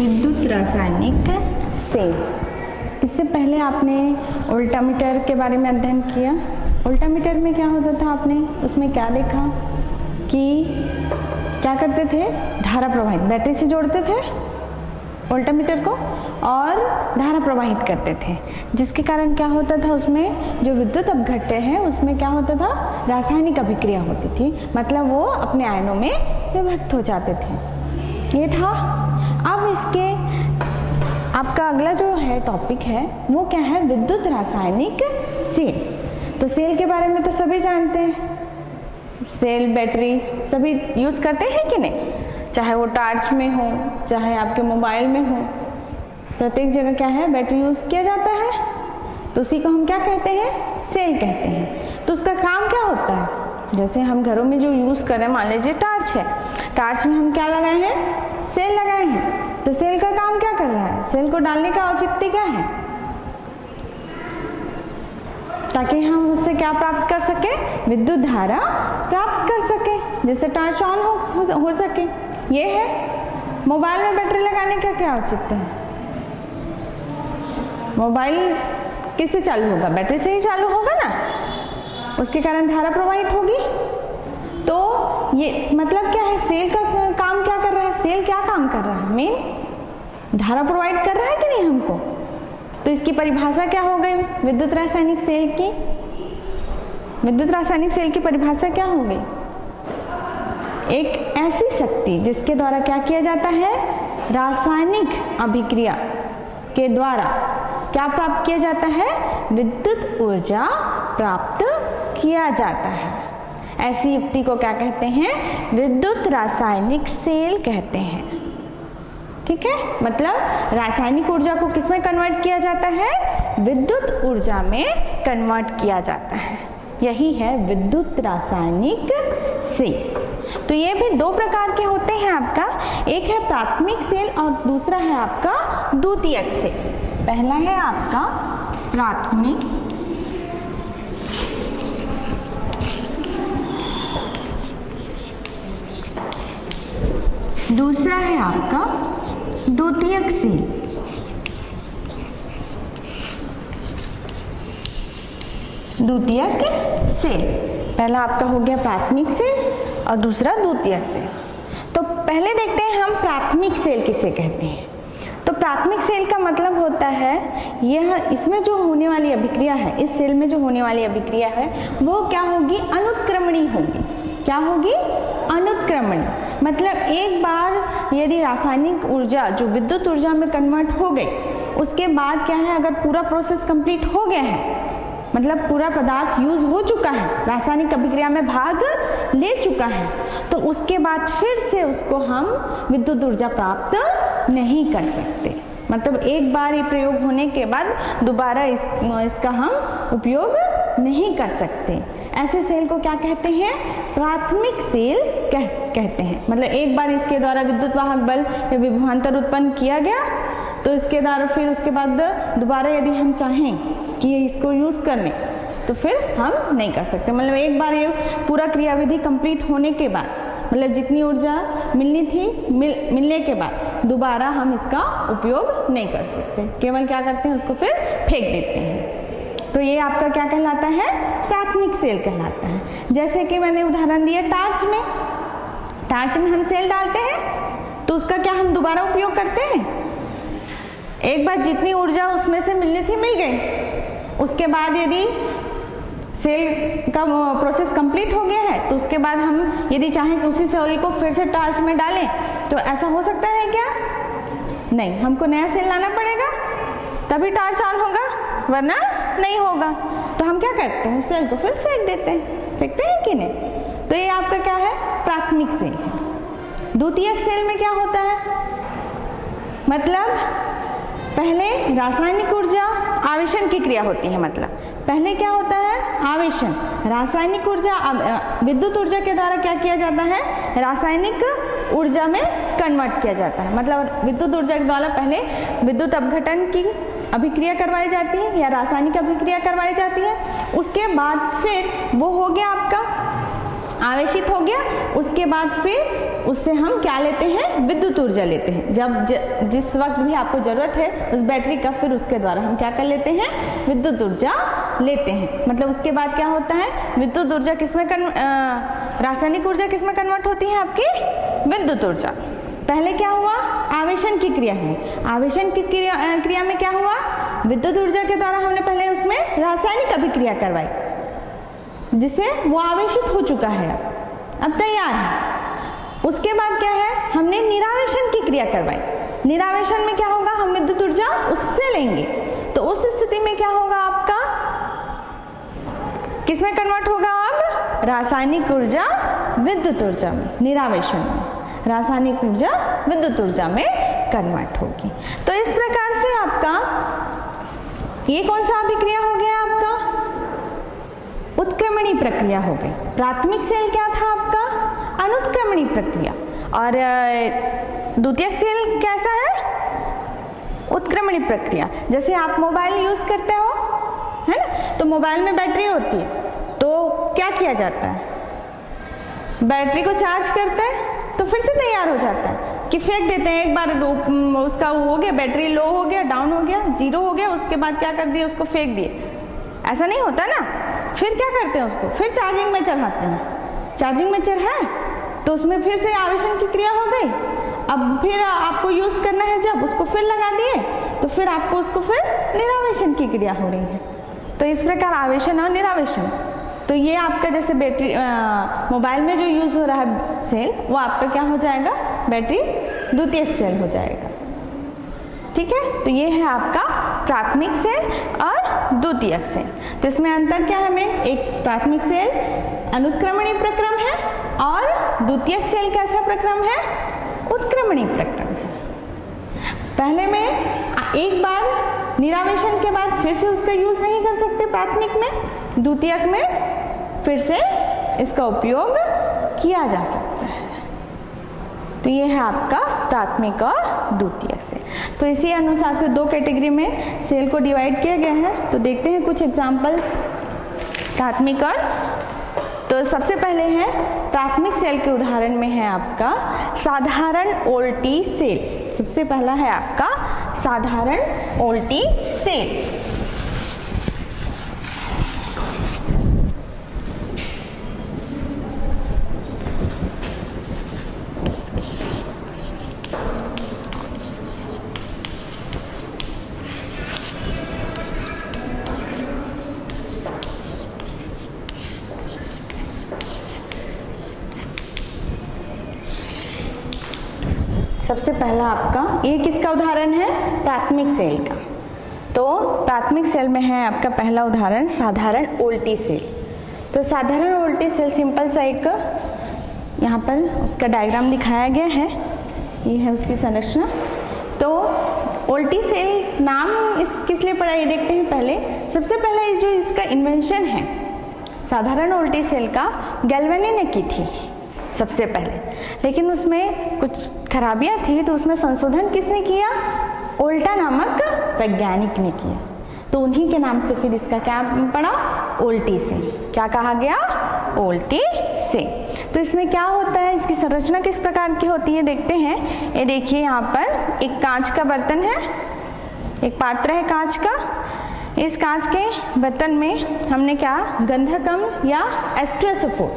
विद्युत रासायनिक सेल। इससे पहले आपने वोल्टामीटर के बारे में अध्ययन किया। वोल्टामीटर में क्या होता था, आपने उसमें क्या देखा कि क्या करते थे, धारा प्रवाहित, बैटरी से जोड़ते थे वोल्टामीटर को और धारा प्रवाहित करते थे, जिसके कारण क्या होता था, उसमें जो विद्युत अपघट्य है उसमें क्या होता था, रासायनिक अभिक्रिया होती थी, मतलब वो अपने आयनों में विभक्त हो जाते थे। ये था। अब इसके आपका अगला जो है टॉपिक है वो क्या है, विद्युत रासायनिक सेल। तो सेल के बारे में तो सभी जानते हैं, सेल बैटरी सभी यूज़ करते हैं कि नहीं, चाहे वो टॉर्च में हो चाहे आपके मोबाइल में हो, प्रत्येक जगह क्या है, बैटरी यूज़ किया जाता है। तो उसी को हम क्या कहते हैं, सेल कहते हैं। तो उसका काम क्या होता है, जैसे हम घरों में जो यूज़ करें, मान लीजिए टॉर्च है, टॉर्च में हम क्या लगाए हैं, सेल लगाए हैं। तो सेल का काम क्या कर रहा है, सेल को डालने का औचित्य क्या है, ताकि हम उससे क्या प्राप्त कर सके, विद्युत धारा प्राप्त कर सके, जिससे टॉर्च ऑन हो सके। ये है। मोबाइल में बैटरी लगाने का क्या औचित्य है, मोबाइल किससे चालू होगा, बैटरी से ही चालू होगा ना, उसके कारण धारा प्रवाहित होगी। तो ये मतलब क्या है, सेल का काम क्या कर रहा है, सेल क्या काम कर रहा है, मेन धारा प्रोवाइड कर रहा है कि नहीं हमको। तो इसकी परिभाषा क्या हो गई विद्युत रासायनिक सेल की, विद्युत रासायनिक सेल की परिभाषा क्या हो गई, एक ऐसी शक्ति जिसके द्वारा क्या किया जाता है, रासायनिक अभिक्रिया के द्वारा क्या प्राप्त किया जाता है, विद्युत ऊर्जा प्राप्त किया जाता है। ऐसी युक्ति को क्या कहते हैं, विद्युत रासायनिक सेल कहते हैं। ठीक है, मतलब रासायनिक ऊर्जा को किसमें कन्वर्ट किया जाता है, विद्युत ऊर्जा में कन्वर्ट किया जाता है। यही है विद्युत रासायनिक सेल। तो ये भी दो प्रकार के होते हैं आपका, एक है प्राथमिक सेल और दूसरा है आपका द्वितीयक सेल। पहला है आपका प्राथमिक, दूसरा है आपका द्वितीयक सेल। द्वितीयक सेल, पहला आपका हो गया प्राथमिक सेल और दूसरा द्वितीयक सेल। तो पहले देखते हैं हम प्राथमिक सेल किसे कहते हैं। तो प्राथमिक सेल का मतलब होता है यह, इसमें जो होने वाली अभिक्रिया है, इस सेल में जो होने वाली अभिक्रिया है वो क्या होगी, अनुत्क्रमणी होगी। क्या होगी, अनुत्क्रमणी। मतलब एक बार यदि रासायनिक ऊर्जा जो विद्युत ऊर्जा में कन्वर्ट हो गई, उसके बाद क्या है, अगर पूरा प्रोसेस कंप्लीट हो गया है, मतलब पूरा पदार्थ यूज हो चुका है, रासायनिक अभिक्रिया में भाग ले चुका है, तो उसके बाद फिर से उसको हम विद्युत ऊर्जा प्राप्त नहीं कर सकते। मतलब एक बार ये प्रयोग होने के बाद दोबारा इसका हम उपयोग नहीं कर सकते। ऐसे सेल को क्या कहते हैं, प्राथमिक सेल कहते हैं। मतलब एक बार इसके द्वारा विद्युत वाहक बल या विभवांतर उत्पन्न किया गया, तो इसके द्वारा फिर उसके बाद दोबारा यदि हम चाहें कि इसको यूज़ कर लें तो फिर हम नहीं कर सकते। मतलब एक बार ये पूरा क्रियाविधि कंप्लीट होने के बाद, मतलब जितनी ऊर्जा मिलनी थी मिलने के बाद दोबारा हम इसका उपयोग नहीं कर सकते, केवल क्या करते हैं, उसको फिर फेंक देते हैं। तो ये आपका क्या कहलाता है, प्राथमिक सेल कहलाता है। जैसे कि मैंने उदाहरण दिया टॉर्च में, टॉर्च में हम सेल डालते हैं तो उसका क्या हम दोबारा उपयोग करते हैं, एक बार जितनी ऊर्जा उसमें से मिलनी थी मिल गई, उसके बाद यदि सेल का प्रोसेस कंप्लीट हो गया है तो उसके बाद हम यदि चाहें कि उसी सेल को फिर से टॉर्च में डालें तो ऐसा हो सकता है क्या, नहीं, हमको नया सेल लाना पड़ेगा तभी टॉर्च ऑन होगा, वरना नहीं होगा। तो हम क्या करते हैं, सेल को फिर फेंक देते हैं, फेंकते हैं कि नहीं। तो ये आपका क्या है, प्राथमिक सेल है। द्वितीयक सेल में क्या होता है, मतलब पहले रासायनिक ऊर्जा आवेशन की क्रिया होती है। मतलब पहले क्या होता है, आवेशन, रासायनिक ऊर्जा विद्युत ऊर्जा के द्वारा क्या किया जाता है, रासायनिक ऊर्जा में कन्वर्ट किया जाता है। मतलब विद्युत ऊर्जा के द्वारा पहले विद्युत अपघटन की अभिक्रिया करवाई जाती है या रासायनिक अभिक्रिया करवाई जाती है, उसके बाद फिर वो हो गया आपका आवेशित हो गया, उसके बाद फिर उससे हम क्या लेते हैं, विद्युत ऊर्जा लेते हैं। जब जिस वक्त भी आपको जरूरत है उस बैटरी का, फिर उसके द्वारा हम क्या कर लेते हैं, विद्युत ऊर्जा लेते हैं। मतलब उसके बाद क्या होता है, विद्युत ऊर्जा किसमें रासायनिक ऊर्जा किसमें कन्वर्ट होती है, आपकी विद्युत ऊर्जा। पहले क्या हुआ, आवेशन की क्रिया हुई, आवेशन की क्रिया में क्या हुआ, विद्युत ऊर्जा के द्वारा हमने पहले उसमें रासायनिक अभिक्रिया करवाई, जिससे वो आवेशित हो चुका है, अब तैयार है। उसके बाद क्या है, हमने निरावेशन की क्रिया करवाई। निरावेशन में क्या होगा, हम विद्युत ऊर्जा उससे लेंगे, तो उस स्थिति में क्या होगा, आपका किसमें कन्वर्ट होगा, अब रासायनिक ऊर्जा विद्युत ऊर्जा में, निरावेशन में रासायनिक ऊर्जा विद्युत ऊर्जा में कन्वर्ट होगी। तो इस प्रकार से आपका ये कौन सा अभिक्रिया हो गया, आपका उत्क्रमणी प्रक्रिया हो गई। प्राथमिक सेल क्या था आपका, अनुत्क्रमणी प्रक्रिया, और द्वितीयक सेल कैसा है, उत्क्रमणी प्रक्रिया। जैसे आप मोबाइल यूज करते हो, है ना, तो मोबाइल में बैटरी होती है, तो क्या किया जाता है, बैटरी को चार्ज करते हैं, तो फिर से तैयार हो जाता है कि फेंक देते हैं। एक बार उसका हो गया, बैटरी लो हो गया, डाउन हो गया, जीरो हो गया, उसके बाद क्या कर दिए, उसको फेंक दिए, ऐसा नहीं होता ना। फिर क्या करते हैं, उसको फिर चार्जिंग में चढ़ाते हैं। चार्जिंग में चढ़ाए तो उसमें फिर से आवेशन की क्रिया हो गई, अब फिर आपको यूज करना है, जब उसको फिर लगा दिए तो फिर आपको उसको फिर निरावेशन की क्रिया हो रही है। तो इस प्रकार आवेशन और निरावेशन, तो ये आपका जैसे बैटरी मोबाइल में जो यूज हो रहा है सेल, वो आपका क्या हो जाएगा, बैटरी द्वितीयक सेल हो जाएगा। ठीक है, तो ये है आपका प्राथमिक सेल और द्वितीयक सेल। तो इसमें अंतर क्या है हमें, एक प्राथमिक सेल अनुत्क्रमणी प्रक्रम है और द्वितीयक सेल कैसा प्रक्रम है, उत्क्रमणी प्रक्रम है। पहले में एक बार निरावेशन के बाद फिर से उसका यूज नहीं कर सकते प्राथमिक में, द्वितीयक में फिर से इसका उपयोग किया जा सकता है। तो ये है आपका प्राथमिक और द्वितीयक सेल। तो इसी अनुसार से दो कैटेगरी में सेल को डिवाइड किया गया है। तो देखते हैं कुछ एग्जाम्पल प्राथमिक और, तो सबसे पहले है प्राथमिक सेल के उदाहरण में है आपका साधारण ओल्टी सेल। सबसे पहला है आपका साधारण ओल्टी सेल। सबसे पहला आपका ये किसका उदाहरण है, प्राथमिक सेल का। तो प्राथमिक सेल में है आपका पहला उदाहरण साधारण ओल्टी सेल। तो साधारण ओल्टी सेल सिंपल सा एक यहाँ पर उसका डायग्राम दिखाया गया है, ये है उसकी संरचना। तो ओल्टी सेल नाम किस लिए पड़ा ये देखते हैं। पहले सबसे पहले जो इसका इन्वेंशन है साधारण ओल्टी सेल का, गैल्वेनी ने की थी सबसे पहले, लेकिन उसमें कुछ खराबियां थी, तो उसमें संशोधन किसने किया, ओल्टा नामक वैज्ञानिक ने किया। तो उन्हीं के नाम से फिर इसका क्या पड़ा, ओल्टी सेल। क्या कहा गया, ओल्टी सेल। तो इसमें क्या होता है, इसकी संरचना किस प्रकार की होती है देखते हैं। ये देखिए यहाँ पर एक कांच का बर्तन है, एक पात्र है कांच का। इस कांच के बर्तन में हमने क्या, गंधकम या H2SO4,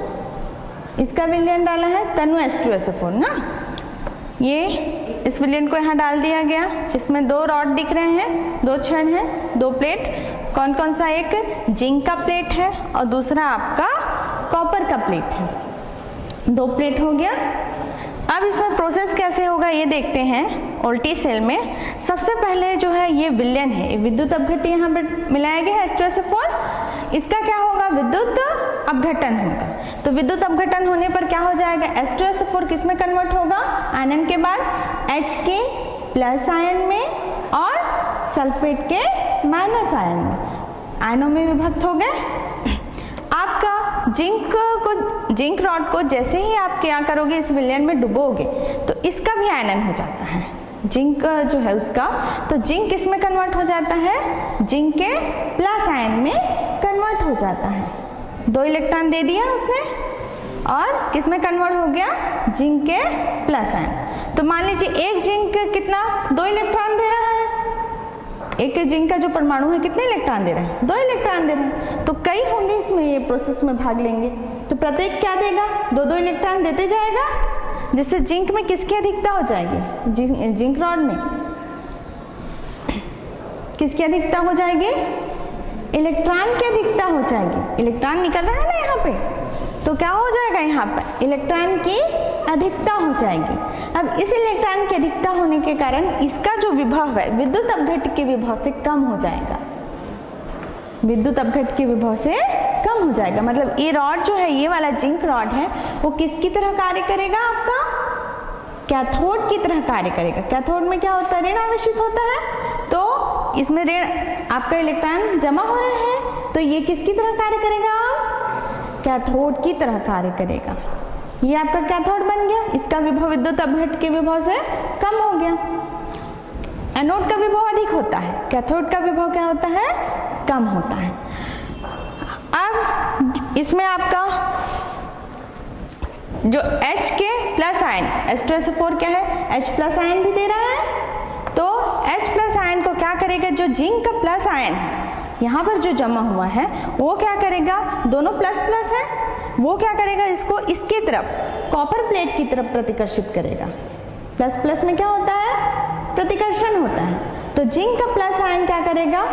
इसका विलयन डाला है तनु H2SO4 ना। ये इस विलयन को यहाँ डाल दिया गया। इसमें दो रॉड दिख रहे हैं, दो छड़ हैं, दो प्लेट। कौन कौन सा, एक जिंक का प्लेट है और दूसरा आपका कॉपर का प्लेट है। दो प्लेट हो गया। अब इसमें प्रोसेस कैसे होगा ये देखते हैं। ओल्टी सेल में सबसे पहले जो है ये विलयन है, विद्युत अपघट्य यहाँ पर मिलाया गया है H2SO4। इसका क्या होगा, विद्युत अपघटन होगा। तो विद्युत अपघटन होने पर क्या हो जाएगा, H2SO4 किस में कन्वर्ट होगा, आयन के बाद H के प्लस आयन में और सल्फेट के माइनस आयन में, आयनों में विभक्त हो गए। आपका जिंक रॉड को जैसे ही आप क्या करोगे, इस विलयन में डुबोगे, तो इसका भी आयनन हो जाता है, जिंक जो है उसका। तो जिंक किस में कन्वर्ट हो जाता है, जिंक के प्लस आयन में कन्वर्ट हो जाता है। 2 इलेक्ट्रॉन दे दिया उसने, और किस में कन्वर्ट हो गया, जिंक के प्लस आयन। तो मान लीजिए एक जिंक कितना 2 इलेक्ट्रॉन दे रहा है, एक जिंक का जो परमाणु है कितने इलेक्ट्रॉन दे रहा है, 2 इलेक्ट्रॉन दे रहा है। तो कई होंगे इसमें, ये प्रोसेस में भाग लेंगे, तो प्रत्येक क्या देगा, 2-2 इलेक्ट्रॉन देते जाएगा, जिससे जिंक में किसकी अधिकता हो जाएगी, जिंक रॉड में किसकी अधिकता हो जाएगी, इलेक्ट्रॉन की अधिकता हो जाएगी। इलेक्ट्रॉन निकल रहा है ना यहाँ पे, तो क्या हो जाएगा, यहाँ पर इलेक्ट्रॉन की अधिकता हो जाएगी। अब इस इलेक्ट्रॉन की अधिकता होने के कारण इसका जो विभव है विद्युत अपघट्य के विभव से कम हो जाएगा, विद्युत अपघट्य के विभव से कम हो जाएगा। मतलब ये रॉड जो है, ये वाला जिंक रॉड है, वो किसकी तरह कार्य करेगा, आपका कैथोड की तरह कार्य करेगा। कैथोड में क्या होता है, ऋण आवेशित होता है, तो इसमें ऋण आपका इलेक्ट्रॉन जमा हो रहे हैं, तो ये किसकी तरह कार्य करेगा, कैथोड की तरह कार्य करेगा। ये आपका कैथोड बन गया, इसका विभव विद्युत अपघट्य के विभव से कम हो गया। एनोड का विभव अधिक होता है, कैथोड का विभव क्या होता है, कम होता है। अब इसमें आपका जो H के प्लस आयन H2SO4 क्या है, H प्लस आयन भी दे रहा है, तो H प्लस आयन को क्या करेगा, जो जिंक का प्लस आयन है यहाँ पर जो जमा हुआ है, वो क्या करेगा, दोनों प्लस प्लस है, वो क्या करेगा, इसको इसकी तरफ कॉपर प्लेट की तरफ प्रतिकर्षित करेगा। प्लस प्लस में क्या होता है, प्रतिकर्षण होता है, तो जिंक का प्लस आयन क्या करेगा,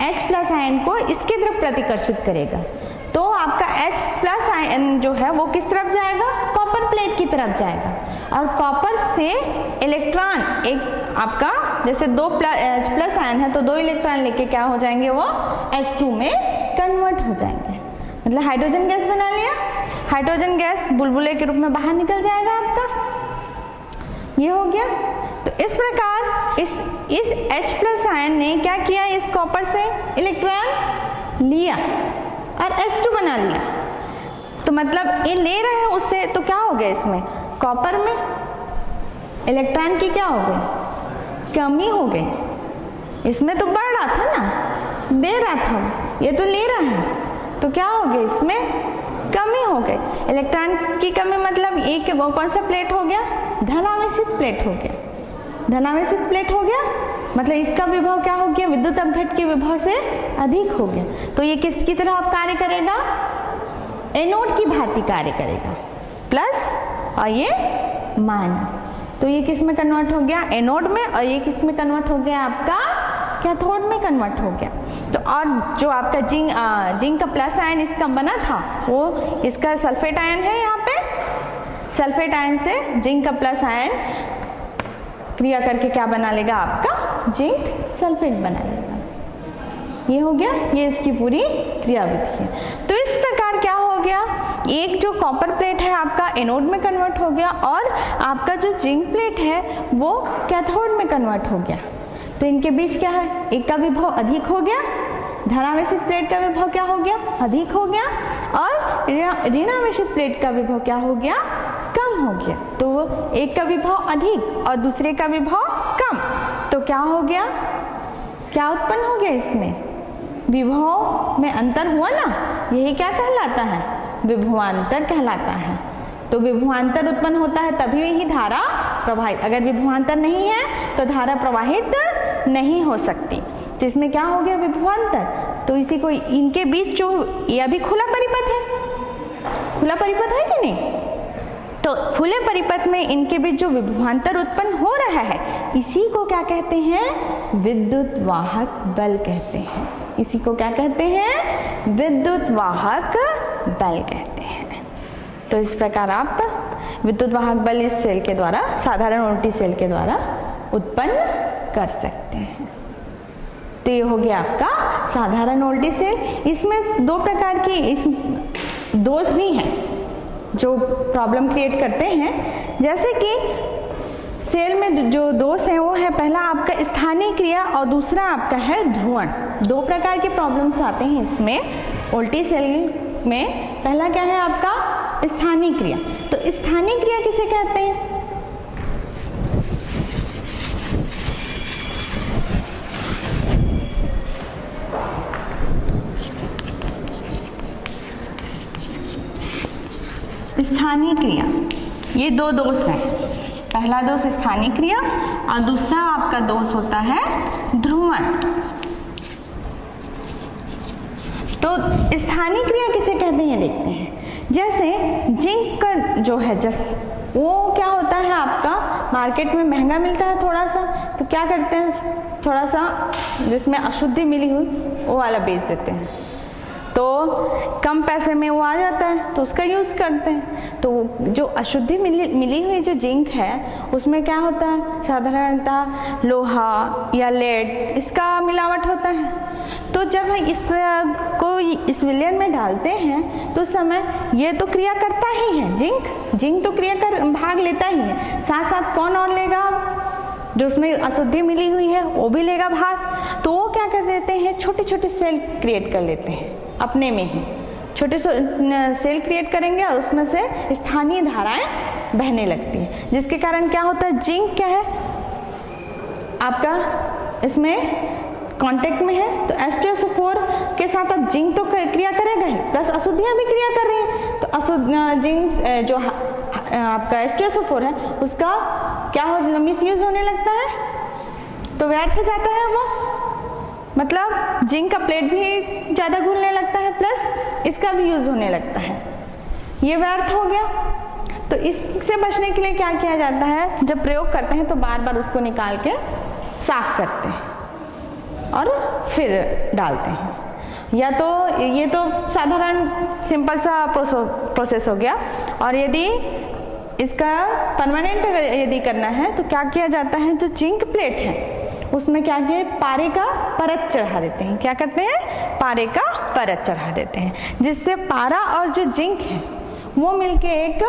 H प्लस आयन को इसकी तरफ प्रतिकर्षित करेगा। तो आपका H प्लस आयन जो है वो किस तरफ जाएगा, कॉपर प्लेट की तरफ जाएगा, और कॉपर से इलेक्ट्रॉन एक आपका जैसे H प्लस आयन है, तो 2 इलेक्ट्रॉन लेके क्या हो जाएंगे, वो H2 में कन्वर्ट हो जाएंगे। मतलब हाइड्रोजन गैस बना लिया, हाइड्रोजन गैस बुलबुले के रूप में बाहर निकल जाएगा आपका, ये हो गया। तो इस प्रकार इस H प्लस आयन ने क्या किया, इस कॉपर से इलेक्ट्रॉन लिया और H2 बना लिया। तो मतलब ये ले रहे हैं उससे, तो क्या हो गया, इसमें कॉपर में इलेक्ट्रॉन की क्या हो गई, कमी हो गई। इसमें तो बढ़ रहा था ना, दे रहा था, ये तो ले रहा है, तो क्या हो गया, इसमें कमी हो गई। इलेक्ट्रॉन की कमी मतलब एक कौन सा प्लेट हो गया, धनावेशित प्लेट हो गया, धनावेशित प्लेट हो गया, मतलब इसका विभव क्या हो गया, विद्युत अपघट्य के विभव से अधिक हो गया। तो ये किसकी तरह आप कार्य करेगा, एनोड की भांति कार्य करेगा, प्लस और ये माइनस। तो ये किस में कन्वर्ट हो गया, एनोड में, और ये किस में कन्वर्ट हो गया, आपका कैथोड में कन्वर्ट हो गया। तो और जो आपका जिंक का प्लस आयन इसका बना था, वो इसका सल्फेट आयन है, यहाँ पे सल्फेट आयन से जिंक का प्लस आयन क्रिया करके क्या बना लेगा, आपका जिंक सल्फेट बना लेगा। ये हो गया, ये इसकी पूरी क्रियाविधि है। तो इस प्रकार क्या हो गया, एक जो कॉपर प्लेट है आपका एनोड में कन्वर्ट हो गया, और आपका जो जिंक प्लेट है वो कैथोड में कन्वर्ट हो गया। तो इनके बीच क्या है, एक का विभव अधिक हो गया, धनावेशित प्लेट का विभव क्या हो गया, अधिक हो गया, और ऋणावेशित प्लेट का विभव क्या हो गया, कम हो गया। तो एक का विभव अधिक और दूसरे का विभव कम, तो क्या हो गया, क्या उत्पन्न हो गया, इसमें विभव में अंतर हुआ ना, यही क्या कहलाता है, विभवांतर कहलाता है। तो विभवांतर उत्पन्न होता है तभी ही धारा प्रवाहित, अगर विभवांतर नहीं है तो धारा प्रवाहित नहीं हो सकती। तो इसमें क्या हो गया, विभवांतर। तो इसी को, इनके बीच जो ये अभी खुला परिपथ है, खुला परिपथ है कि नहीं, तो खुले परिपथ में इनके बीच जो विभवांतर उत्पन्न हो रहा है, इसी को क्या कहते हैं, विद्युत वाहक बल कहते हैं। इसी को क्या कहते हैं, विद्युत वाहक बल कहते हैं। तो इस प्रकार आप विद्युत वाहक बल इस सेल के द्वारा, साधारण उल्टी सेल के द्वारा उत्पन्न कर सकते हैं। तो ये हो गया आपका साधारण उल्टी सेल। इसमें 2 प्रकार की इस दोष भी हैं जो प्रॉब्लम क्रिएट करते हैं। जैसे कि सेल में जो दोष है वो है, पहला आपका स्थानीय क्रिया और दूसरा आपका है ध्रुवण। 2 प्रकार के प्रॉब्लम्स आते हैं इसमें उल्टी सेल में। पहला क्या है आपका स्थानीय क्रिया। तो स्थानीय क्रिया किसे कहते हैं, स्थानीय क्रिया, ये दो दोष हैं। पहला दोष स्थानीय क्रिया और दूसरा आपका दोष होता है ध्रुवण। तो स्थानीय क्रिया किसे कहते हैं देखते हैं। जैसे जिंक का जो है वो क्या होता है आपका, मार्केट में महंगा मिलता है थोड़ा सा, तो क्या करते हैं, थोड़ा सा जिसमें अशुद्धि मिली हुई वो वाला बेच देते हैं, तो कम पैसे में वो आ जाता है तो उसका यूज़ करते हैं। तो जो अशुद्धि मिली हुई जो जिंक है उसमें क्या होता है, साधारणतः लोहा या लेड इसका मिलावट होता है। तो जब इसको इस विलयन में डालते हैं तो समय ये तो क्रिया करता ही है, जिंक तो क्रिया कर भाग लेता ही है, साथ साथ कौन और लेगा, जो उसमें अशुद्धि मिली हुई है वो भी लेगा भाग। तो वो क्या कर देते हैं, छोटे छोटे सेल क्रिएट कर लेते हैं, अपने में ही छोटे सेल क्रिएट करेंगे और उसमें से स्थानीय धाराएं बहने लगती हैं, जिसके कारण क्या होता है, जिंक क्या है आपका इसमें कांटेक्ट में है, तो H2SO4 के साथ अब जिंक तो क्रिया करेगा ही, प्लस अशुद्धियां भी क्रिया कर रही है। तो अशुद्ध जिंक जो आपका H2SO4 है उसका क्या हो, मिसयूज होने लगता है, तो व्यर्थ हो जाता है वो, मतलब जिंक का प्लेट भी ज़्यादा घुलने लगता है, प्लस इसका भी यूज होने लगता है, ये व्यर्थ हो गया। तो इससे बचने के लिए क्या किया जाता है, जब प्रयोग करते हैं तो बार बार उसको निकाल के साफ करते हैं और फिर डालते हैं। या तो ये तो साधारण सिंपल सा प्रोसेस हो गया। और यदि इसका परमानेंट यदि करना है तो क्या किया जाता है, जो जिंक प्लेट है उसमें क्या किया, पारे का परत चढ़ा देते हैं। क्या करते हैं, पारे का परत चढ़ा देते हैं, जिससे पारा और जो जिंक है वो मिलके एक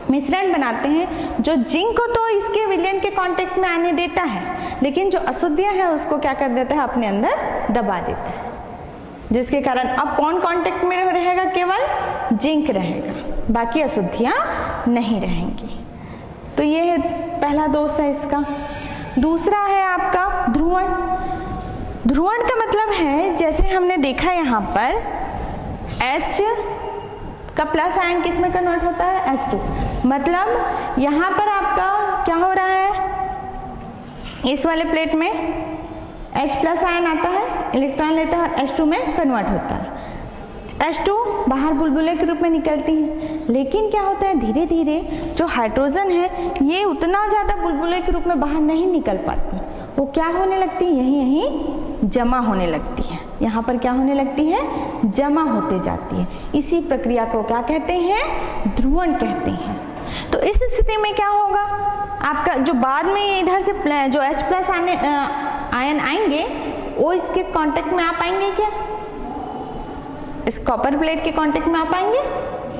मिश्रण बनाते हैं, जो जिंक को तो इसके विलयन के कांटेक्ट में आने देता है, लेकिन जो अशुद्धियां हैं उसको क्या कर देता है, अपने अंदर दबा देता है, जिसके कारण अब कौन कांटेक्ट में रहेगा, केवल जिंक रहेगा, बाकी अशुद्धियां नहीं रहेंगी। तो ये है पहला दोष है इसका। दूसरा है आपका ध्रुवण। ध्रुवण का मतलब है, जैसे हमने देखा यहाँ पर H का प्लस आयन किस में कन्वर्ट होता है, H2, मतलब यहाँ पर आपका क्या हो रहा है, इस वाले प्लेट में H प्लस आयन आता है, इलेक्ट्रॉन लेता है, H2 में कन्वर्ट होता है। H2 बाहर बुलबुले के रूप में निकलती है, लेकिन क्या होता है, धीरे धीरे जो हाइड्रोजन है ये उतना ज़्यादा बुलबुले के रूप में बाहर नहीं निकल पाती, वो क्या होने लगती है, यहीं जमा होने लगती है। यहाँ पर क्या होने लगती है, जमा होते जाती है। इसी प्रक्रिया को क्या कहते हैं, ध्रुवण कहते हैं। तो इस स्थिति में क्या होगा, आपका जो बाद में इधर से जो H प्लस आयन आएंगे वो इसके कांटेक्ट में आ पाएंगे क्या, इस कॉपर प्लेट के कांटेक्ट में आ पाएंगे,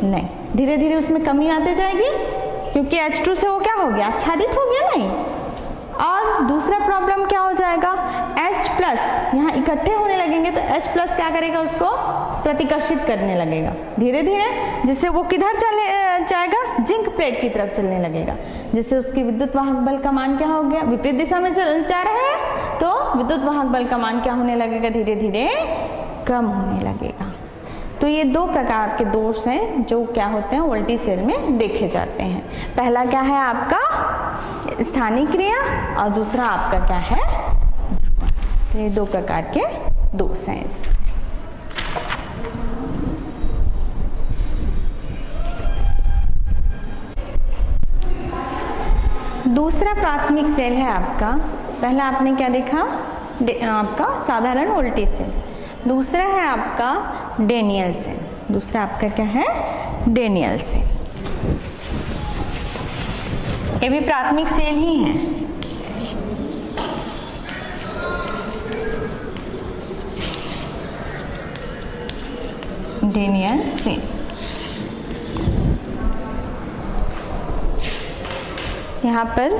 नहीं, धीरे धीरे उसमें कमी आते जाएगी, क्योंकि H2 से वो क्या हो गया, आच्छादित हो गया नहीं। और दूसरा प्रॉब्लम क्या हो जाएगा, H प्लस यहाँ इकट्ठे होने लगेंगे तो H प्लस क्या करेगा, उसको प्रतिकर्षित करने लगेगा धीरे धीरे, जिससे वो किधर चले जाएगा, जिंक प्लेट की तरफ चलने लगेगा, जिससे उसकी विद्युत वाहक बल का मान क्या हो गया, विपरीत दिशा में जा रहा है, तो विद्युत वाहक बल का मान क्या होने लगेगा, धीरे धीरे कम होने लगेगा। तो ये दो प्रकार के दोष हैं जो क्या होते हैं, वोल्टी सेल में देखे जाते हैं। पहला क्या है आपका स्थानीय क्रिया और दूसरा आपका क्या है ध्रुवण। तो ये दो प्रकार के दोष हैं इसमें। दूसरा प्राथमिक सेल है आपका, पहला आपने क्या देखा, आपका साधारण वोल्टी सेल, दूसरा है आपका डेनियल सेल, दूसरा आपका क्या है, डेनियल सेल। ये भी प्राथमिक सेल ही है। डेनियल सेल, यहाँ पर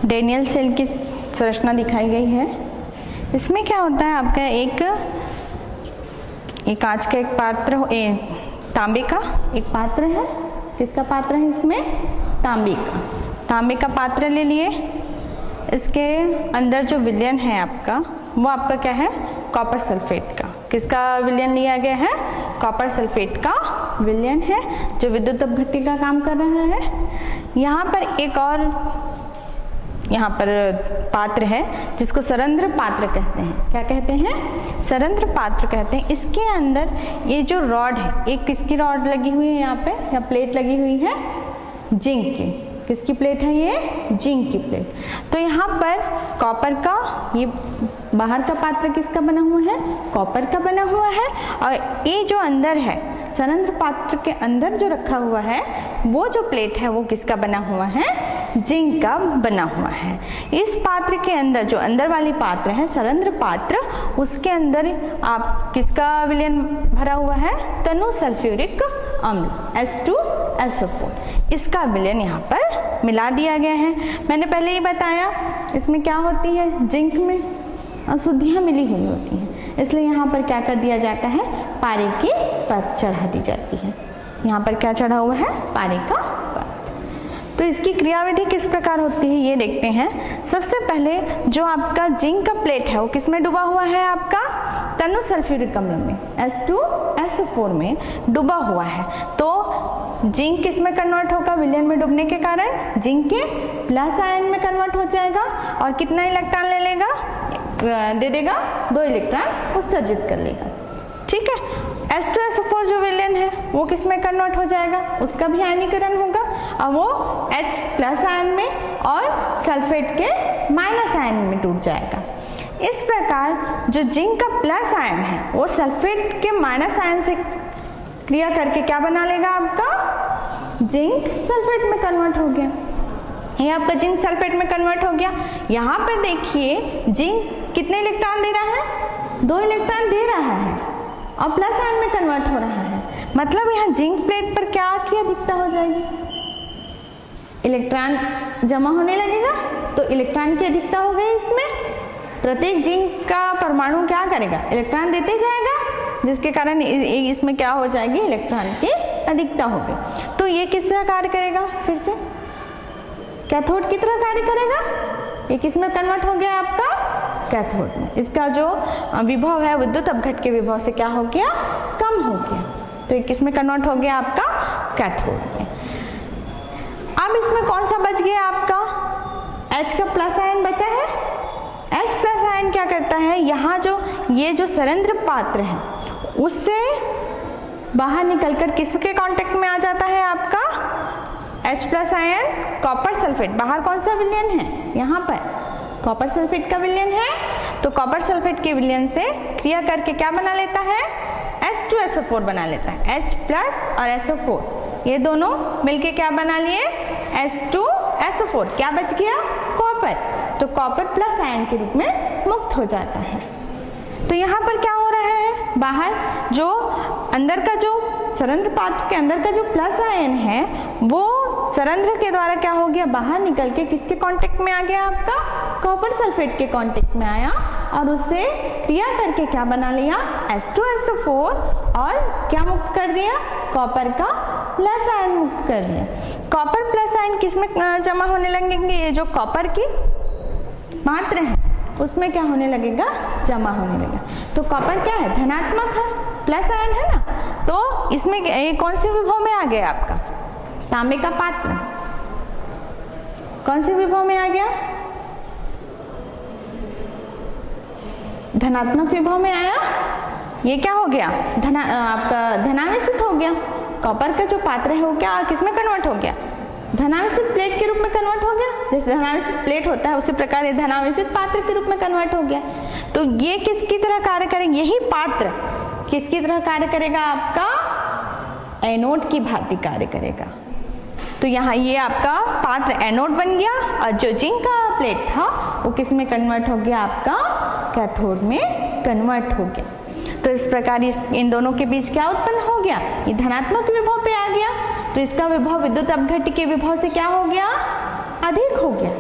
डेनियल सेल की संरचना दिखाई गई है। इसमें क्या होता है, आपका एक कांच का एक पात्र, तांबे का एक पात्र है। किसका पात्र है इसमें, तांबे का पात्र ले लिए। इसके अंदर जो विलयन है आपका, वो आपका क्या है, कॉपर सल्फेट का। किसका विलयन लिया गया है, कॉपर सल्फेट का विलयन है जो विद्युत अपघट्य का काम कर रहा है। यहाँ पर एक और यहाँ पर पात्र है जिसको सरंध्र पात्र कहते हैं। क्या कहते हैं? सरंध्र पात्र कहते हैं। इसके अंदर ये जो रॉड है, एक किसकी रॉड लगी हुई है यहाँ पे, या प्लेट लगी हुई है? जिंक की। किसकी प्लेट है ये? जिंक की प्लेट। तो यहाँ पर कॉपर का, ये बाहर का पात्र किसका बना हुआ है? कॉपर का बना हुआ है। और ये जो अंदर है, सरंध्र पात्र के अंदर जो रखा हुआ है, वो जो प्लेट है वो किसका बना हुआ है? जिंक का बना हुआ है। इस पात्र के अंदर, जो अंदर वाली पात्र है सरंध्र पात्र, उसके अंदर आप किसका विलयन भरा हुआ है? तनु सल्फ्यूरिक अम्ल H2SO4। इसका विलयन यहाँ पर मिला दिया गया है। मैंने पहले ही बताया इसमें क्या होती है, जिंक में अशुद्धियाँ मिली हुई होती हैं, इसलिए यहाँ पर क्या कर दिया जाता है? पारे की परत चढ़ा दी जाती है। यहाँ पर क्या चढ़ा हुआ है? पारे का परत। तो इसकी क्रियाविधि किस प्रकार होती है ये देखते हैं। सबसे पहले जो आपका जिंक का प्लेट है वो किस में डूबा हुआ है? आपका तनु सल्फ्यूरिक अम्ल में, H2SO4 में डूबा हुआ है। तो जिंक किस में कन्वर्ट होगा? विलयन में डूबने के कारण जिंक के प्लस आयन में कन्वर्ट हो जाएगा और कितना इलेक्ट्रॉन ले लेगा? दे देगा 2 इलेक्ट्रॉन उत्सर्जित कर लेगा। ठीक है। H2SO4 जो विलयन है वो किस में कन्वर्ट हो जाएगा? उसका भी आयनीकरण होगा और वो H प्लस आयन में और सल्फेट के माइनस आयन में टूट जाएगा। इस प्रकार जो जिंक का प्लस आयन है वो सल्फेट के माइनस आयन से क्रिया करके क्या बना लेगा? आपका जिंक सल्फेट में कन्वर्ट हो गया। ये आपका जिंक सल्फेट में कन्वर्ट हो गया। यहाँ पर देखिए जिंक कितने इलेक्ट्रॉन दे रहा है? 2 इलेक्ट्रॉन दे रहा है और प्लस आयन में कन्वर्ट हो रहा है। मतलब यहाँ जिंक प्लेट पर क्या की अधिकता हो जाएगी? इलेक्ट्रॉन जमा होने लगेगा, तो इलेक्ट्रॉन की अधिकता हो गई। इसमें प्रत्येक जिंक का परमाणु क्या करेगा? इलेक्ट्रॉन देते जाएगा, जिसके कारण इसमें क्या हो जाएगी? इलेक्ट्रॉन की अधिकता हो गई। तो ये किस तरह कार्य करेगा? फिर से कैथोड की तरह कार्य करेगा। ये किस में कन्वर्ट हो गया? आपका कैथोड में। इसका जो विभव है विद्युत अपघट्य के विभव से क्या हो गया? कम हो गया। तो ये किस में कन्वर्ट हो गया? आपका कैथोड में। अब इसमें कौन सा बच गया? आपका H का प्लस आयन बचा है। H प्लस आयन क्या करता है? यहाँ जो ये जो सरंध्र पात्र है उससे बाहर निकलकर किसके कांटेक्ट में आ जाता है? आपका H plus ion copper sulphate. बाहर कौन सा विलयन है? यहाँ पर कॉपर सल्फेट का विलयन है। तो कॉपर सल्फेट के विलयन से क्रिया करके क्या बना लेता है? H2SO4 बना लेता है। H प्लस और SO4 ये दोनों मिलके क्या बना लिए? H2SO4। क्या बच गया? कॉपर। तो कॉपर प्लस आयन के रूप में मुक्त हो जाता है। तो यहाँ पर क्या हो रहा है? बाहर जो अंदर का जो सरंध्र पात्र के अंदर का जो प्लस आयन है वो सरंध्र के द्वारा क्या हो गया? बाहर निकल के किसके कांटेक्ट में आ गया? आपका कॉपर सल्फेट के कांटेक्ट में आया और उससे क्रिया करके क्या बना लिया? H2SO4 और क्या मुक्त कर दिया? कॉपर का प्लस आयन मुक्त कर दिया। कॉपर प्लस आयन किसमें जमा होने लगेंगे? ये जो कॉपर की पात्र है उसमें क्या होने लगेगा? जमा होने लगेगा। तो कॉपर क्या है? धनात्मक है, प्लस आयन है ना। तो इसमें ये कौन से विभव में आ गया? आपका तांबे का पात्र कौन से विभव में आ गया? धनात्मक विभव में आया। ये क्या हो गया? आपका धनावेशित हो गया। कॉपर का जो पात्र है वो क्या किसमें कन्वर्ट हो गया? धनावेशित प्लेट के रूप में कन्वर्ट हो गया। जैसे धनावेशित प्लेट होता है उसी प्रकार ये धनावेशित पात्र के रूप में कन्वर्ट हो गया। तो ये किसकी तरह कार्य करेगा? यही पात्र किसकी तरह कार्य करेगा? आपका एनोड की भांति कार्य करेगा। तो यहाँ ये आपका पात्र एनोड बन गया और जो जिंक का प्लेट था वो किस में कन्वर्ट हो गया? आपका कैथोड में कन्वर्ट हो गया। तो इस प्रकार इन दोनों के बीच क्या उत्पन्न हो गया? ये धनात्मक विभव पे आ गया। तो इसका विभव विद्युत अपघट्य के विभव से क्या हो गया? अधिक हो गया,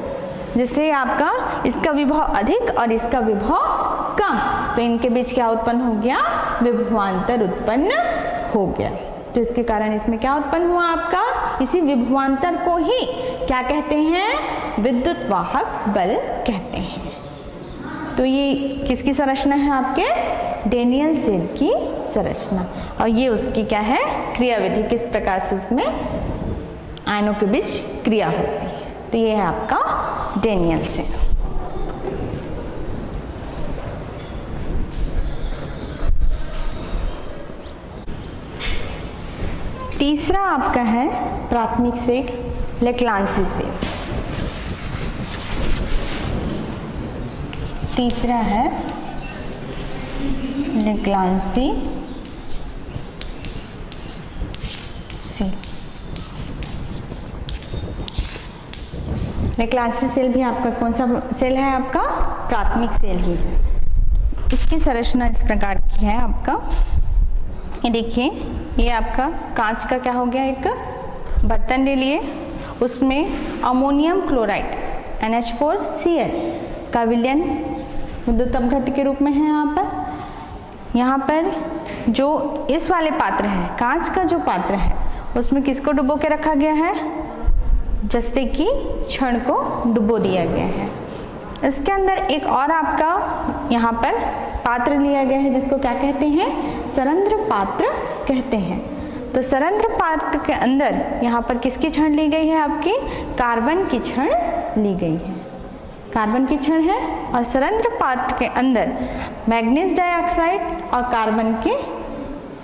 जिससे आपका इसका विभव अधिक और इसका विभव कम। तो इनके बीच क्या उत्पन्न हो गया? विभवांतर उत्पन्न हो गया। तो इसके कारण इसमें क्या उत्पन्न हुआ? आपका इसी विभवांतर को ही क्या कहते हैं? विद्युत वाहक बल कहते हैं। तो ये किसकी संरचना है? आपके डैनियल सेल की संरचना, और ये उसकी क्या है क्रियाविधि, किस प्रकार से उसमें आयनों के बीच क्रिया होती है। तो ये है आपका डेनियल सेल। तीसरा आपका है प्राथमिक सेल, लेक्लांसी सेल। तीसरा है लेक्लांसी सेल। लेक्लांसी सेल भी आपका कौन सा सेल है? आपका प्राथमिक सेल ही है। इसकी संरचना इस प्रकार की है आपका, ये देखिए, ये आपका कांच का क्या हो गया, एक बर्तन ले लिए, उसमें अमोनियम क्लोराइड NH4Cl का विलयन विद्युत अपघट्य के रूप में है। यहाँ पर जो इस वाले पात्र है, कांच का जो पात्र है, उसमें किसको डुबो के रखा गया है? जस्ते की छड़ को डुबो दिया गया है। इसके अंदर एक और आपका यहाँ पर पात्र लिया गया है, जिसको क्या कहते हैं? सरंध्र पात्र कहते हैं। तो सरंध्र पात्र के अंदर यहाँ पर किसकी छड़ ली गई है? आपकी कार्बन की छड़ ली गई है, कार्बन की छड़ है। और सरंध्र पात्र के अंदर मैग्नीज डाइऑक्साइड और कार्बन के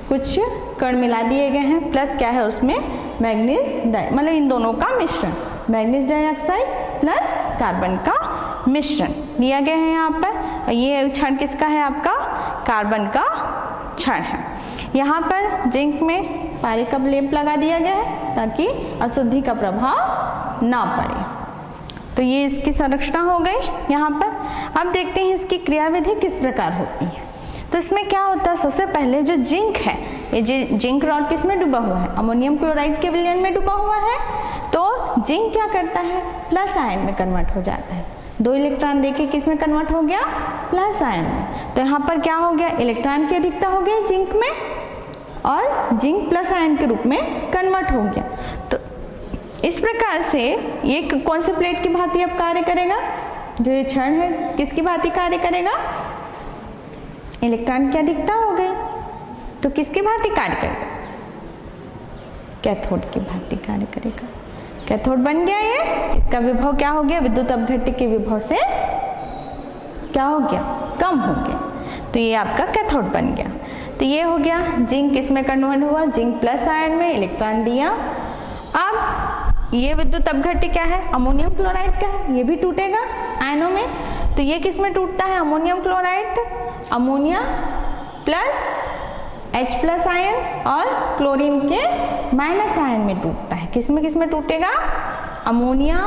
कुछ कण मिला दिए गए हैं, प्लस क्या है उसमें मैग्नीज मतलब इन दोनों का मिश्रण, मैग्नीज डाइऑक्साइड प्लस कार्बन का मिश्रण लिया गया है यहाँ पर। ये क्षण किसका है? आपका कार्बन का क्षण है। यहाँ पर जिंक में पारे का लेप लगा दिया गया है ताकि अशुद्धि का प्रभाव ना पड़े। तो ये इसकी संरचना हो गई यहाँ पर। अब देखते हैं इसकी क्रियाविधि किस प्रकार होती है। तो इसमें क्या होता है? सबसे पहले जो जिंक है, ये जिंक रॉड किस में डूबा हुआ है? अमोनियम क्लोराइड के विलयन में डूबा हुआ है। तो जिंक क्या करता है? प्लस आयन में कन्वर्ट हो जाता है। 2 इलेक्ट्रॉन देके किस में कन्वर्ट हो गया? प्लस आयन में। तो यहाँ पर क्या हो गया? इलेक्ट्रॉन की अधिकता हो गई जिंक में, और जिंक प्लस आयन के रूप में कन्वर्ट हो गया। तो इस प्रकार से ये कौन से प्लेट की भांति अब कार्य करेगा? जो ये क्षण है किसकी भांति कार्य करेगा? इलेक्ट्रॉन की अधिकता हो गई, तो किसकी भांति कार्य करेगा? कैथोड की भांति कार्य करेगा। कैथोड बन गया ये, इसका विभव क्या हो गया? विद्युत अपघट्य के विभव से क्या हो गया? कम हो गया। तो ये आपका कैथोड बन गया। तो ये हो गया जिंक किसमें कन्वर्ट हुआ? जिंक प्लस आयन में इलेक्ट्रॉन दिया। अब ये विद्युत अपघट्य क्या है? अमोनियम क्लोराइड का है, ये भी टूटेगा आयनों में। तो ये किसमें टूटता है? Ammonium chloride ammonia plus H plus ion और क्लोरीन के माइनस आयन में टूटता है। किसमें टूटेगा? अमोनिया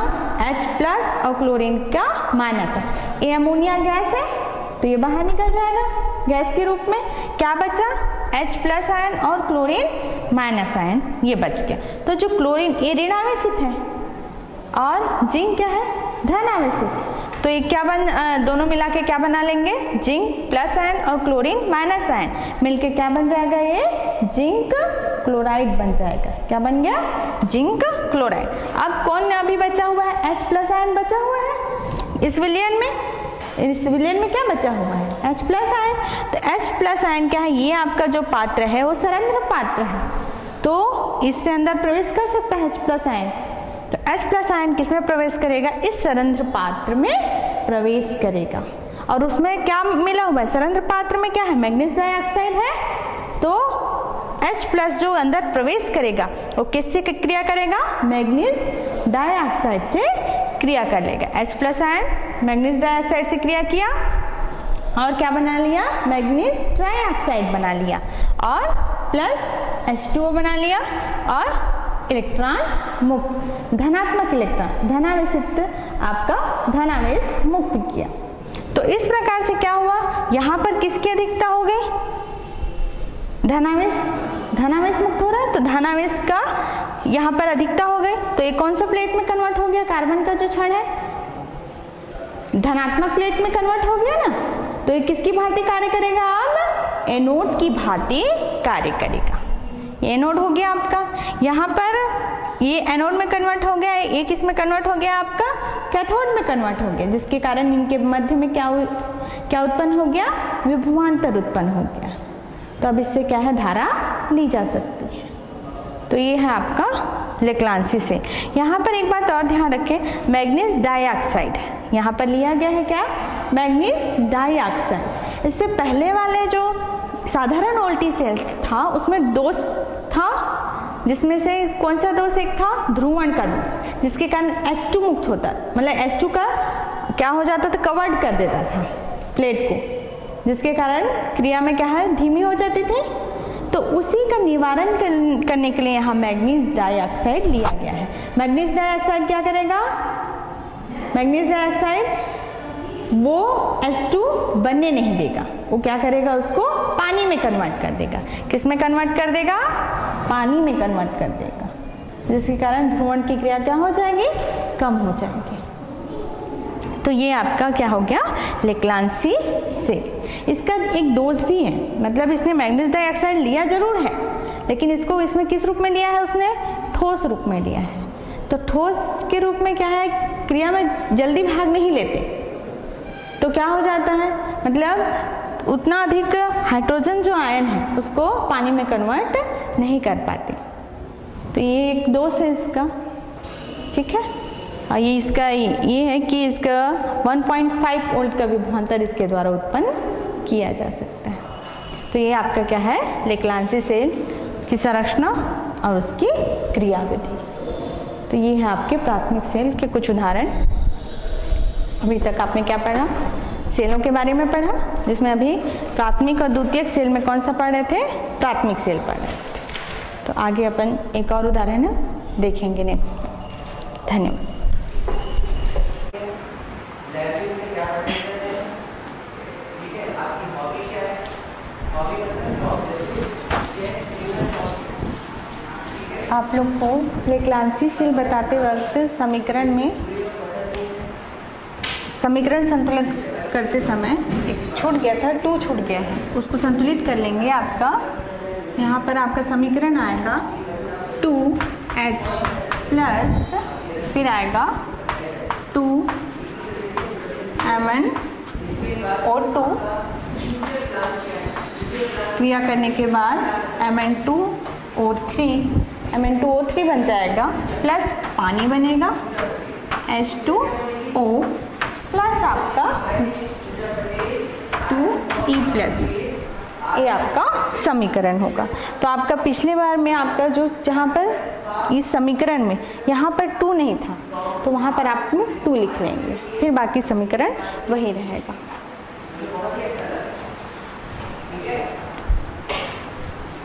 H प्लस और क्लोरीन का माइनस है। ये अमोनिया गैस है तो ये बाहर निकल जाएगा गैस के रूप में। क्या बचा? H प्लस आयन और क्लोरीन माइनस आयन, ये बच गया। तो जो क्लोरीन ये ऋणावेशित है और जिंक क्या है? धनावेशित। तो ये क्या दोनों मिला के क्या बना लेंगे? जिंक प्लस आयन और क्लोरीन माइनस आयन मिलके क्या बन जाएगा? ये जिंक क्लोराइड बन जाएगा। क्या बन गया? Zinc chloride. अब कौन अभी बचा हुआ है? H प्लस आयन बचा हुआ है इस विलयन में। इस विलयन में क्या बचा हुआ है? H plus ion. तो H प्लस आयन क्या है? ये आपका जो पात्र है वो सरंध्र पात्र है, तो इससे अंदर प्रवेश कर सकता है H प्लस आयन। तो H प्लस आयन किसमें प्रवेश करेगा? इस सरंध्र पात्र में प्रवेश करेगा। और उसमें क्या मिला हुआ है? सरंध्र पात्र में क्या है? मैग्नीज डाइऑक्साइड है। तो H प्लस जो अंदर प्रवेश करेगा वो किससे क्रिया करेगा? मैग्नीज डाइऑक्साइड से क्रिया कर लेगा। H plus ion manganese dioxide से क्रिया किया और क्या बना लिया? मैग्नीज ट्राइऑक्साइड बना लिया और प्लस H2O बना लिया और इलेक्ट्रॉन मुक्त, धनात्मक इलेक्ट्रॉन धनावेशित आपका धनावेश मुक्त किया। तो इस प्रकार से क्या हुआ? यहाँ पर किसकी अधिकता हो गई? धनावेश मुक्त हो रहा है, तो धनावेश का यहाँ पर अधिकता हो गई। तो ये कौन सा प्लेट में कन्वर्ट हो गया? कार्बन का जो क्षण है धनात्मक प्लेट में कन्वर्ट हो गया ना। तो ये किसकी भांति कार्य करेगा? अब एनोड की भांति कार्य करेगा। एनोड हो गया आपका। यहाँ पर ये एनोड में कन्वर्ट हो गया, ये किस में कन्वर्ट हो गया? आपका कैथोड में कन्वर्ट हो गया, जिसके कारण इनके मध्य में क्या उत्पन्न हो गया? विभवांतर उत्पन्न हो गया। तो अब इससे क्या है, धारा ली जा सकती है। तो ये है आपका लेक्लांसी सेल। यहाँ पर एक बात और ध्यान रखें, मैग्नीज डाइऑक्साइड यहाँ पर लिया गया है, क्या, मैग्नीज डाइऑक्साइड। इससे पहले वाले जो साधारण ओल्टी सेल था उसमें दोष था, जिसमें से कौन सा दोष एक था, ध्रुवण का दोष, जिसके कारण H2 मुक्त होता, मतलब H2 का क्या हो जाता था, कवर्ड कर देता था प्लेट को, जिसके कारण क्रिया में क्या है, धीमी हो जाती थी। तो उसी का निवारण करने के लिए यहाँ मैग्नीज डाइऑक्साइड लिया गया है। मैग्नीज डाइऑक्साइड क्या करेगा, मैग्नीज डाइऑक्साइड वो H2 बनने नहीं देगा, वो क्या करेगा, उसको पानी में कन्वर्ट कर देगा। किस में कन्वर्ट कर देगा, पानी में कन्वर्ट कर देगा, जिसके कारण ध्रुवण की क्रिया क्या हो जाएगी, कम हो जाएगी। तो ये आपका क्या हो गया, लेक्लांसी सेल। इसका एक दोष भी है, मतलब इसने मैग्नीज डाइऑक्साइड लिया जरूर है, लेकिन इसको इसमें किस रूप में लिया है, उसने ठोस रूप में लिया है। तो ठोस के रूप में क्या है, क्रिया में जल्दी भाग नहीं लेते, तो क्या हो जाता है, मतलब उतना अधिक हाइड्रोजन जो आयन है उसको पानी में कन्वर्ट नहीं कर पाते। तो ये एक दोष है इसका, ठीक है। और ये इसका ये है कि इसका 1.5 वोल्ट का विभवांतर इसके द्वारा उत्पन्न किया जा सकता है। तो ये आपका क्या है, लेक्लांसी सेल की संरचना और उसकी क्रियाविधि। तो ये है आपके प्राथमिक सेल के कुछ उदाहरण। अभी तक आपने क्या पढ़ा, सेलों के बारे में पढ़ा, जिसमें अभी प्राथमिक और द्वितीयक सेल में कौन सा पढ़ रहे थे, प्राथमिक सेल पढ़ रहे थे। तो आगे अपन एक और उदाहरण देखेंगे नेक्स्ट। धन्यवाद। आप लोग को लेक्लांसी सेल बताते वक्त समीकरण संतुलित करते समय एक छूट गया था, 2 छूट गया है, उसको संतुलित कर लेंगे। आपका यहाँ पर आपका समीकरण आएगा 2H प्लस फिर आएगा 2MnO2 क्रिया करने के बाद Mn2O3 बन जाएगा, प्लस पानी बनेगा H2O प्लस आपका 2E प्लस, ये आपका समीकरण होगा। तो आपका पिछले बार में आपका जो जहाँ पर इस समीकरण में यहाँ पर 2 नहीं था, तो वहाँ पर आप 2 लिख लेंगे, फिर बाकी समीकरण वही रहेगा।